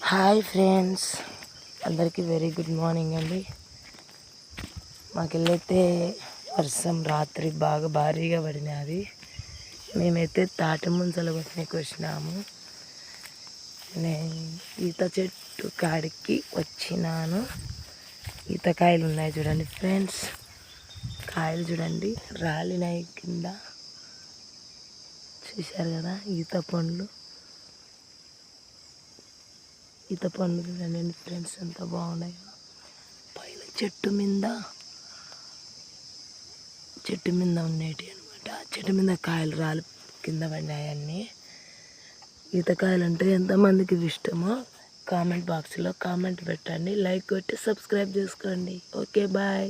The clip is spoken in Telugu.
హాయ్ ఫ్రెండ్స్, అందరికీ వెరీ గుడ్ మార్నింగ్ అండి. మాకెళ్ళైతే వర్షం రాత్రి బాగా భారీగా పడినది. మేమైతే తాటి ముంజలు కొట్టడానికి వచ్చినాము. నేను ఈత చెట్టు కాడికి వచ్చినాను. ఈతకాయలు ఉన్నాయి చూడండి ఫ్రెండ్స్, కాయలు చూడండి రాలినాయి కింద, చూశారు కదా. ఈత పండ్లు చూడండి ఫ్రెండ్స్ ఎంత బాగున్నాయి. పైన చెట్టు మీద ఉండేటి అనమాట. చెట్టు మీద కాయలు రాలి కింద పడినాయి అన్నీ. ఈతకాయలు అంటే ఎంతమందికి ఇష్టమో కామెంట్ బాక్స్లో కామెంట్ పెట్టండి, లైక్ కొట్టి సబ్స్క్రైబ్ చేసుకోండి. Okay bye.